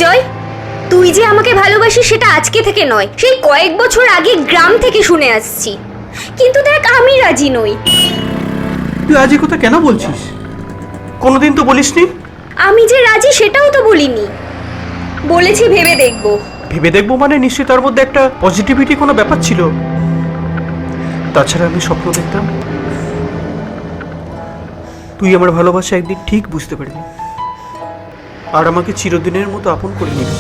জয়, তুই যে আমাকে ভালোবাসিস সেটা আজকে থেকে নয়, সেই কয়েক বছর আগে গ্রাম থেকে শুনে আসছি। কিন্তু দেখ, আমি রাজি নই। তুই আজ এই কথা কেন বলছিস? কোনোদিন তো বলিসনি। আমি যে রাজি সেটাও তো বলিনি, বলেছি ভেবে দেখবো। ভেবে দেখবো মানে নিশ্চয়ই তার মধ্যে একটা পজিটিভিটি কোনো ব্যাপার ছিল। তাছাড়া আমি স্বপ্ন দেখতাম তুই আমার ভালোবাসা একদিন ঠিক বুঝতে পারবি আর আমাকে চিরদিনের মতো আপন করে নিবি।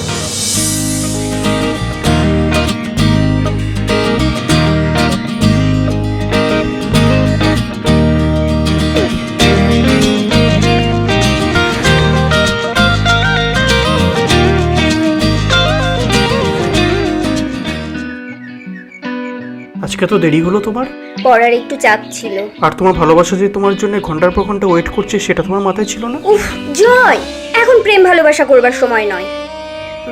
আজকে তো দেরি হলো তোমার। পড়ার একটু চাপ ছিল। আর তোমার ভালোবাসা যে তোমার জন্য ঘন্টার পর ঘন্টা ওয়েট করছে সেটা তোমার মাথায় ছিল না? উফ জয়, এখন প্রেম ভালোবাসা করবার সময় নয়।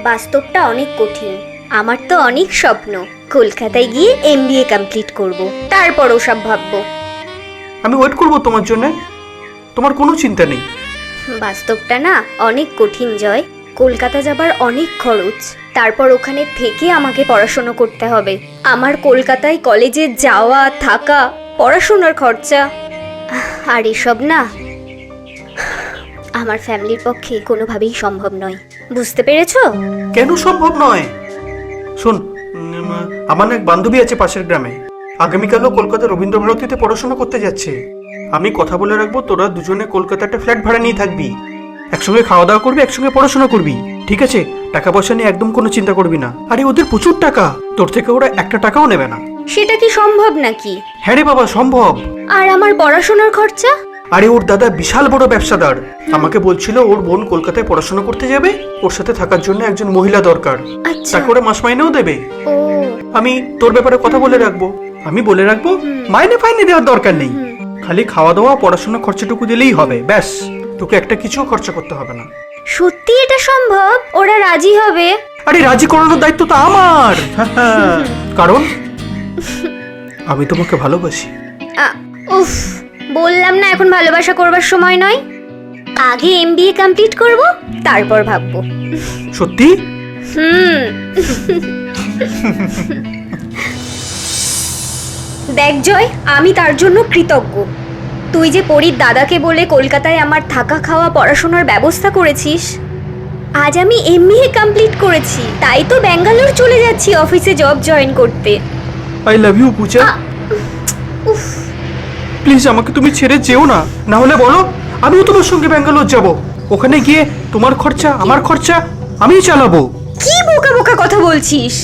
বাস্তবটা অনেক কঠিন। আমার তো অনেক স্বপ্ন, কলকাতায় গিয়ে এমবিএ কমপ্লিট করব, তারপর ওসব ভাববো। আমি ওয়েট করবো তোমার জন্য, তোমার কোনো চিন্তা নেই। বাস্তবটা না অনেক কঠিন জয়। কলকাতা যাবার অনেক খরচ, তারপর ওখানে থেকে আমাকে পড়াশোনা করতে হবে। আমার কলকাতায় কলেজে যাওয়া, থাকা, পড়াশোনার খরচা, আর এসব না আমার ফ্যামিলির পক্ষে কোনোভাবেই সম্ভব নয়। বুঝতে পেরেছো? কেন সম্ভব নয়? শোন, আমার এক বান্ধবী আছে পাশের গ্রামে, আগামীকালও কলকাতা রবীন্দ্র ভারতীতে পড়াশোনা করতে যাচ্ছে। আমি কথা বলে রাখবো, তোরা দুজনে কলকাতাটা ফ্ল্যাট ভাড়া নিয়ে থাকবি, একসঙ্গে খাওয়া দাওয়া করবি, একসঙ্গে পড়াশোনা করবি, ঠিক আছে? টাকা পয়সা নিয়ে একদম কোনো চিন্তা করবি না। আরে ওদের প্রচুর টাকা, তোর থেকে ওরা একটা টাকাও নেবে না। সেটা কি সম্ভব নাকি? হ্যাঁ রে বাবা, সম্ভব। আর আমার পড়াশোনার খরচা? আরে ওর দাদা বিশাল বড় ব্যবসাদার, আমাকে বলছিল ওর বোন কলকাতায় পড়াশোনা করতে যাবে, ওর সাথে থাকার জন্য একজন মহিলা দরকার, আচ্ছা। তাকে ওরা মাস মাইনেও দেবে। ও, আমি তোর ব্যাপারে কথা বলে রাখবো, আমি বলে রাখবো মাইনে ফাইনে দেওয়ার দরকার নেই, খালি খাওয়া দাওয়া পড়াশোনা খরচাটুকু দিলেই হবে, ব্যাস। তোকে একটা কিছুও খরচা করতে হবে না। সত্যি এটা সম্ভব? ওরা রাজি হবে? আরে রাজি করানোর দায়িত্ব তো আমার, কারণ আমি তোমাকে ভালোবাসি। উফ, বললাম না এখন ভালোবাসা করবার সময় নয়। আগে এমবিএ কমপ্লিট করব, তারপর ভাববো। সত্যি? দেখ জয়, আমি তার জন্য কৃতজ্ঞ। তুই যে পরীর দাদাকে বলে কলকাতায় আমার থাকা খাওয়া পড়াশোনার ব্যবস্থা করেছিস। আজ আমি এমবিএ কমপ্লিট করেছি, তাই তো ব্যাঙ্গালোর চলে যাচ্ছি অফিসে জব জয়েন করতে। আই লাভ ইউ পূজা। উফ, প্লিজ আমাকে তুমি ছেড়ে যেও না, না হলে বলো আমিও তোমার সঙ্গে ব্যাঙ্গালোর যাব, ওখানে গিয়ে তোমার খরচা আমার খরচা আমিই চালাবো। কি বোকা বোকা কথা বলছিস?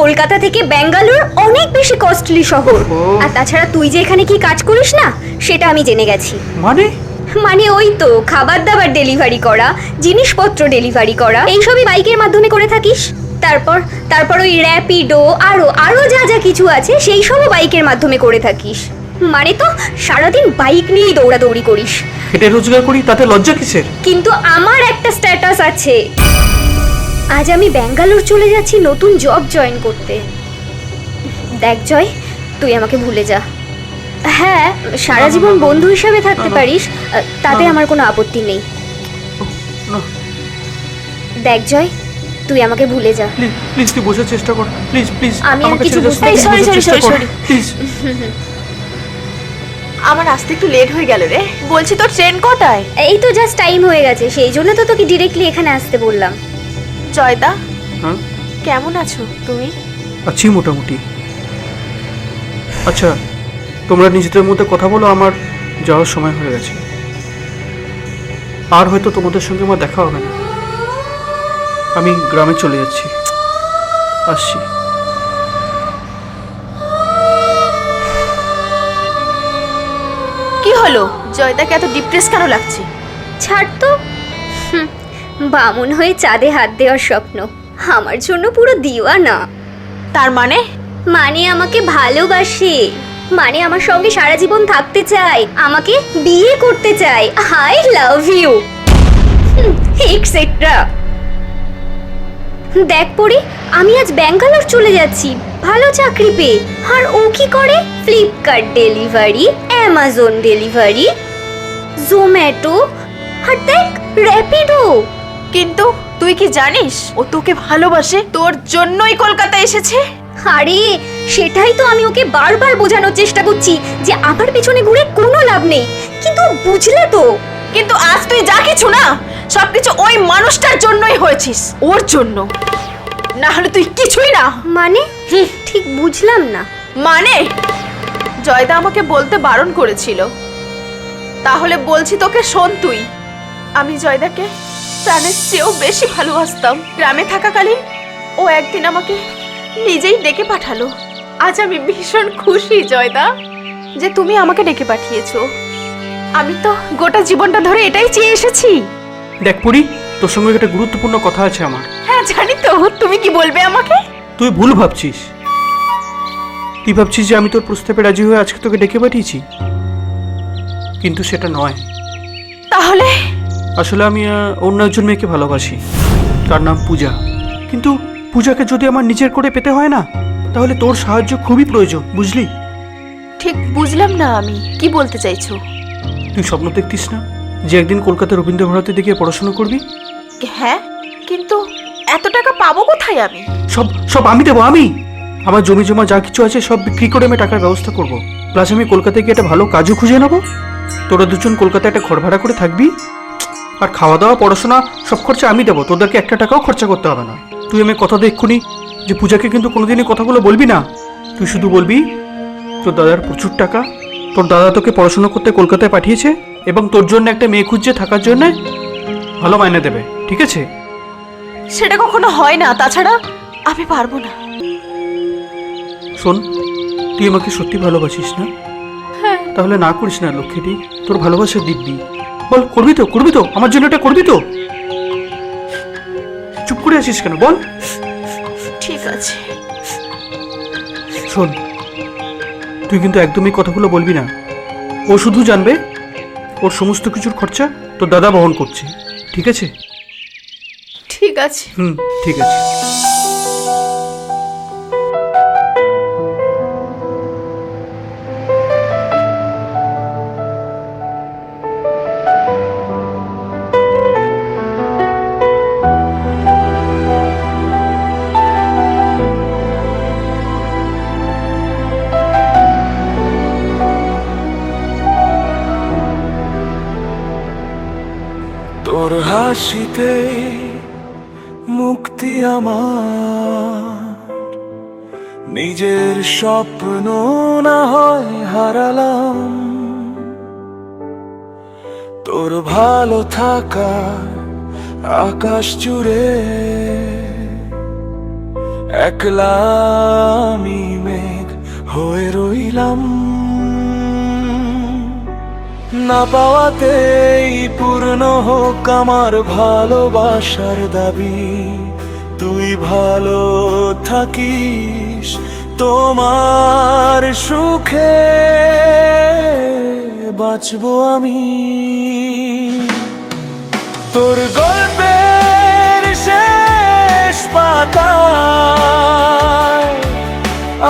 কলকাতা থেকে ব্যাঙ্গালোর অনেক বেশি কস্টলি শহর। আর তাছাড়া তুই যে এখানে কি কাজ করিস না সেটা আমি জেনে গেছি। মানে ওই তো খাবার দাবার ডেলিভারি করা, জিনিসপত্র ডেলিভারি করা, এইসবই বাইকের মাধ্যমে করে থাকিস। তারপর ওই র্যাপিডো আরো যা যা কিছু আছে সেই সবও বাইকের মাধ্যমে করে থাকিস। মানে তো সারাদিন বাইক নিয়েই দৌড়াদৌড়ি করিস। এটা রোজগার করি, তাতে লজ্জা কিসের? কিন্তু আমার একটা স্ট্যাটাস আছে। আজ আমি ব্যাঙ্গালোর চলে যাচ্ছি নতুন জব জয়েন করতে। দেখ জয়, তুই আমাকে ভুলে যা। হ্যাঁ, সারা জীবন বন্ধু হিসাবে থাকতে পারিস, তাতে আমার কোনো আপত্তি নেই। দেখ জয়, তুই আমাকে ভুলে যা। প্লিজ তুই বোঝার চেষ্টা কর, প্লিজ প্লিজ। আমি আর কিছু বুঝতে সরি। প্লিজ। আমার আসতে একটু লেট হয়ে গেল রে। বলছি তোর ট্রেন কটায়? এই তো জাস্ট টাইম হয়ে গেছে, সেই জন্য তো তোকে ডিরেক্টলি এখানে আসতে বললাম। জয়দা, হ্যাঁ কেমন আছো তুমি? আছি মোটামুটি। আচ্ছা, তোমরা নিজেদের মধ্যে কথা বলো, আমার যাওয়ার সময় হয়ে গেছে, আর হয়তো তোমাদের সঙ্গে আমার দেখা হবে না। আমি গ্রামে চলে যাচ্ছি, আসছি। কি হলো? জয়দাকে এত ডিপ্রেস কেন লাগছে? ছাড় তো। বামুন হয়ে চাঁদে হাত দেওয়ার স্বপ্ন আমার জন্য পুরো দিওয়ানা। তার মানে? মানে আমাকে ভালোবাসে, মানে আমার সঙ্গে সারা জীবন থাকতে চায়, আমাকে বিয়ে করতে চায়। I love you etcetera. দেখ পরি, আমি আজ ব্যাঙ্গালোর চলে যাচ্ছি ভালো চাকরি পেয়ে, আর ও কি করে? Flipkart delivery, Amazon delivery, Zomato, আর দেখ র্যাপিডো। কিন্তু তুই কি জানিস ও তোকে ভালোবাসে, তোর জন্যই কলকাতা এসেছে। আরে সেটাই তো আমি ওকে বারবার বোঝানোর চেষ্টা করছি যে আমার পেছনে ঘুরে কোনো লাভ নেই, কিন্তু বুঝলে তো। কিন্তু আজ তুই যা কিছু না, সবকিছু ওই মানুষটার জন্যই হয়েছিস, ওর জন্য। না হলে তুই কিছুই না। মানে ঠিক বুঝলাম না। মানে জয়দা আমাকে বলতে বারণ করেছিল, তাহলে বলছি তোকে শোন তুই। আমি জয়দাকে প্রাণের চেয়েও বেশি ভালোবাসতাম। গ্রামে থাকাকালীন ও একদিন আমাকে নিজেই ডেকে পাঠালো। আজ আমি ভীষণ খুশি জয়দা যে তুমি আমাকে ডেকে পাঠিয়েছো। আমি তো গোটা জীবনটা ধরে এটাই চেয়ে এসেছি। দেখ পুরি, তোর সঙ্গে একটা গুরুত্বপূর্ণ কথা আছে আমার। হ্যাঁ জানি তো, তুমি কি বলবে আমাকে? তুই ভুল ভাবছিস। তুই ভাবছিস যে আমি তোর প্রস্তাবে রাজি হয়ে আজকে তোকে ডেকে পাঠিয়েছি, কিন্তু সেটা নয়। তাহলে আসলে আমি অন্য একজন মেয়েকে ভালোবাসি, তার নাম পূজা। কিন্তু পূজাকে যদি আমার নিজের করে পেতে হয় না, তাহলে তোর সাহায্য খুবই প্রয়োজন, বুঝলি? ঠিক বুঝলাম না আমি কি বলতে চাইছো। তুই স্বপ্ন দেখতিস না যে একদিন কলকাতা রবীন্দ্রভারতীতে গিয়ে পড়াশোনা করবি? হ্যাঁ, কিন্তু এত টাকা পাবো কোথায় আমি? সব সব আমি দেবো। আমি আমার জমি জমা যা কিছু আছে সব বিক্রি করে আমি টাকার ব্যবস্থা করব। প্লাস আমি কলকাতায় গিয়ে একটা ভালো কাজও খুঁজে নেবো। তোরা দুজন কলকাতায় একটা ঘর ভাড়া করে থাকবি, আর খাওয়া দাওয়া পড়াশোনা সব খরচা আমি দেবো। তোদেরকে একটা টাকাও খরচা করতে হবে না। তুই আমি কথা তো এক্ষুনি যে পূজাকে কিন্তু কোনোদিনই কথাগুলো বলবি না। তুই শুধু বলবি তোর দাদার প্রচুর টাকা, তোর দাদা তোকে পড়াশোনা করতে কলকাতায় পাঠিয়েছে এবং তোর জন্য একটা মেয়ে খুঁজছে থাকার জন্য, ভালো মাইনে দেবে, ঠিক আছে? সেটা কখনো হয় না, তাছাড়া আমি পারবো না। শোন, তুই আমাকে সত্যি ভালোবাসিস না? হ্যাঁ। তাহলে না করিস না লক্ষ্মীটি, তোর ভালোবাসার দিব্যি। বল, করবি তো? করবি তো? আমার জন্য এটা করবি তো? চুপ করে আছিস কেন, বল। ঠিক আছে। শোন, তুই কিন্তু একদমই কথাগুলো বলবি না। ও শুধু জানবে ওর সমস্ত কিছুর খরচা তোর দাদা বহন করছে, ঠিক আছে? ঠিক আছে। ঠিক আছে। তোর হাসিতে মুক্তি আমার, নিজের স্বপ্ন না হয় হারালাম। তোর ভালো থাকা আকাশ জুড়ে একলা আমি মেঘ হয়ে রইলাম। না পাওয়াতেই পূর্ণ হোক আমার ভালোবাসার দাবি। তুই ভালো থাকিস তোমার সুখে বাঁচবো আমি। তোর গল্পের শেষ পাতায়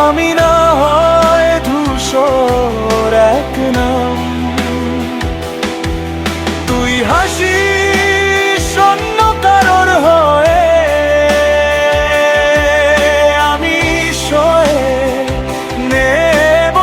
আমি না হয় ধূসর এক নাম। তুই হাসিস অন্য কারোর হয়ে, আমি সয়ে নেব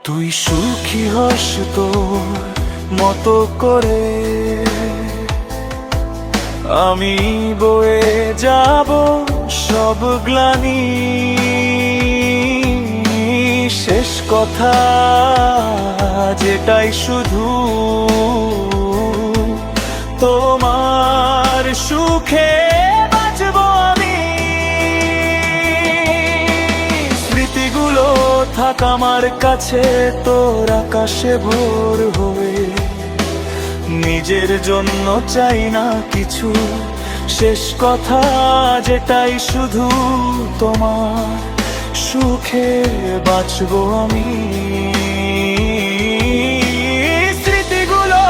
তুই সুখী হস তোর মতো করে, আমি বয়ে যাব সব গ্লানি। শেষ কথা যেটাই শুধু তোমার সুখে বাঁচবো আমি। স্মৃতিগুলো থাক আমার কাছে তোর আকাশে ভোর হয়ে, নিজের জন্য চাই না কিছু, শেষ কথা যেটাই শুধু তোমার সুখে বাঁচবো আমি। স্মৃতিগুলো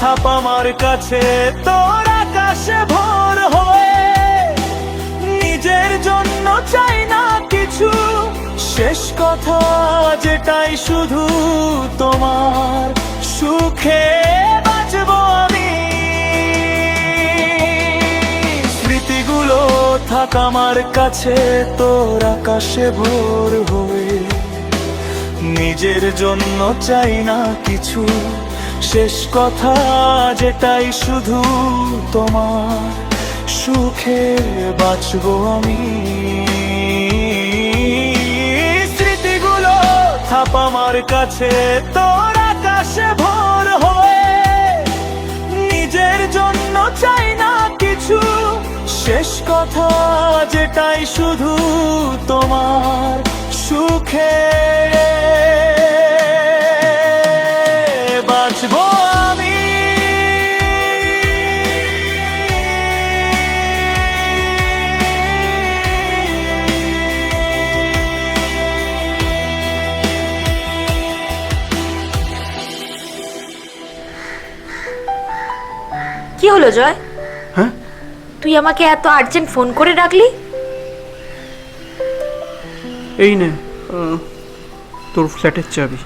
থাপ আমার কাছে তোর আকাশে ভোর হয়ে, নিজের জন্য চাই না কিছু, শেষ কথা যেটাই শুধু তোমার সুখে বাঁচবো আমি। স্মৃতিগুলো থাক আমার কাছে তোর আকাশে ভোর হয়ে, নিজের জন্য চাই না কিছু, শেষ কথা যেটাই শুধু তোমার সুখে বাঁচবো আমি। স্মৃতিগুলো থাপ আমার কাছে তোর আকাশে ভোর হয়ে, নিজের জন্য চাই না কিছু, শেষ কথা যেটাই শুধু তোমার সুখে বাঁচবো আমি। কি হলো জয়? হ্যাঁ, তুই আমাকে এত আর্জেন্ট ফোন করে ডাকলি? এই নে তোর ফ্ল্যাটের চাবি।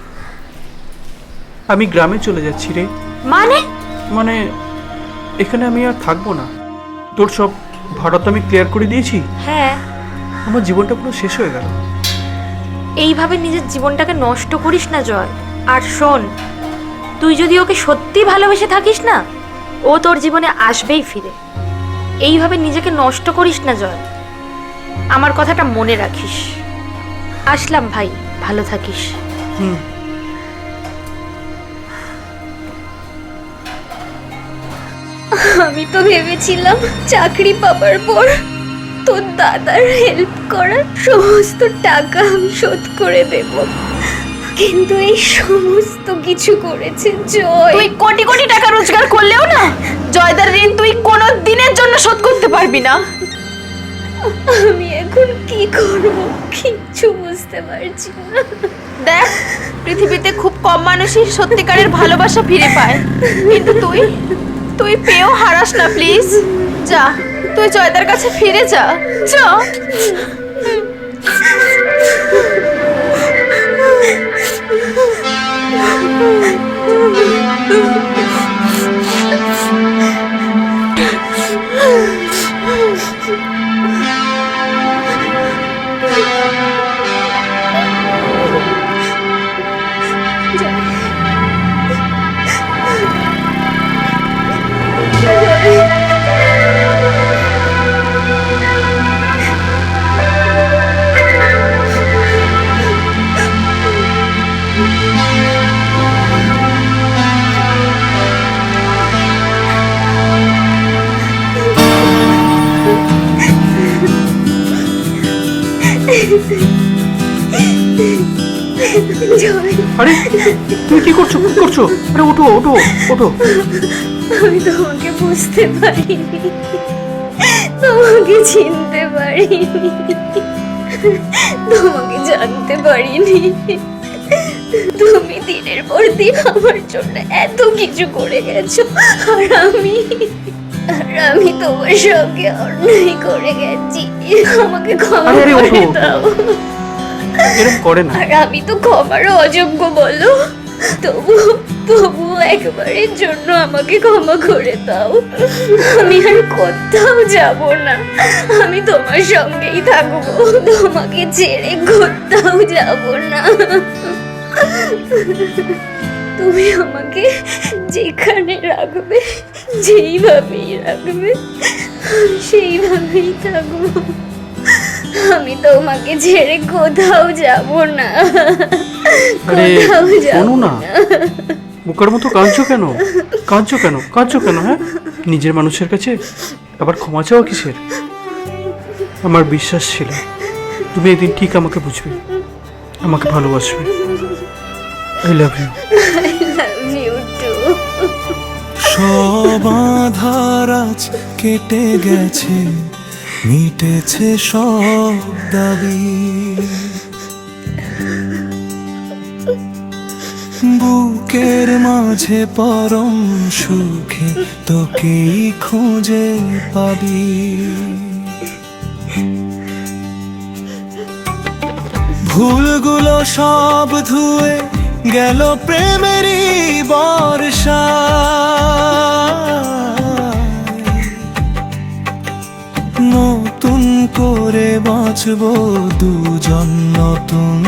আমি গ্রামে চলে যাচ্ছি রে। মানে? মানে এখানে আমি আর থাকবো না। তোর সব ভাড়া তো আমি ক্লিয়ার করে দিয়েছি। হ্যাঁ। আমার জীবনটা পুরো শেষ হয়ে গেল। এইভাবে নিজের জীবনটাকে নষ্ট করিস না জয়। আর শোন, তুই যদি ওকে সত্যি ভালোবেসে থাকিস না, ও তোর জীবনে আসবেই ফিরে। এইভাবে নিজেকে নষ্ট করিস না জয়, আমার কথাটা মনে রাখিস। আসলাম ভাই, ভালো থাকিস। হুম। আমি তো ভেবেছিলাম চাকরি পাবার পর তোর দাদার হেল্প করার সমস্ত টাকা আমি শোধ করে দেব, কিন্তু এই সমস্ত কিছু করেছে জয়। তুই কোটি কোটি টাকা রোজগার করলেও না জয়দার ঋণ তুই কোনো দিনের জন্য শোধ করতে পারবি না। আমি এখন কি করব কিচ্ছু বুঝতে পারছি না। দেখ, পৃথিবীতে খুব কম মানুষই সত্যিকারের ভালোবাসা ফিরে পায়, কিন্তু তুই পেয়েও হারাস না। প্লিজ যা, তুই জয়দার কাছে ফিরে যা। যা। আরে তুমি কি করছো? কি করছো? আরে ওঠো ওঠো ওঠো। আমি তোমাকে বুঝতে পারিনি, তোমাকে চিনতে পারিনি, তোমাকে জানতে পারিনি। তুমি দিনের পর দিন আমার জন্য এত কিছু করে গেছো, আর আমি তোমার সঙ্গে অন্যায় করে গেছি। আমাকে ক্ষমা করে দাও। এরকম করে না। আর আমি তো ক্ষমারও অযোগ্য বলো, তবু একবারের জন্য আমাকে ক্ষমা করে দাও। আমি আর কোথাও যাব না, আমি তোমার সঙ্গেই থাকবো, তোমাকে ছেড়ে কোথাও যাব না। তুমি আমাকে যেখানে রাখবে, যেইভাবেই রাখবে, আমি সেইভাবেই থাকবো। আমি তোমাকে ছেড়ে কোথাও যাব না, কোথাও যাব না। বোকার মতো কাঁদছো কেন? কাঁদছো কেন? কাঁদছো কেন? হ্যাঁ, নিজের মানুষের কাছে আবার ক্ষমা চাওয়া কিসের? আমার বিশ্বাস ছিল তুমি একদিন ঠিক আমাকে বুঝবে, আমাকে ভালোবাসবে। I love you. I love you too. সব আধার আজ কেটে গেছে, মিটেছে সব দাবি। বুকের মাঝে পরম সুখে তোকেই খুঁজে পাবি। ভুলগুলো সব ধুয়ে গেল প্রেমেরই বর্ষা। নতুন করে বাঁচবো দুজন নতুন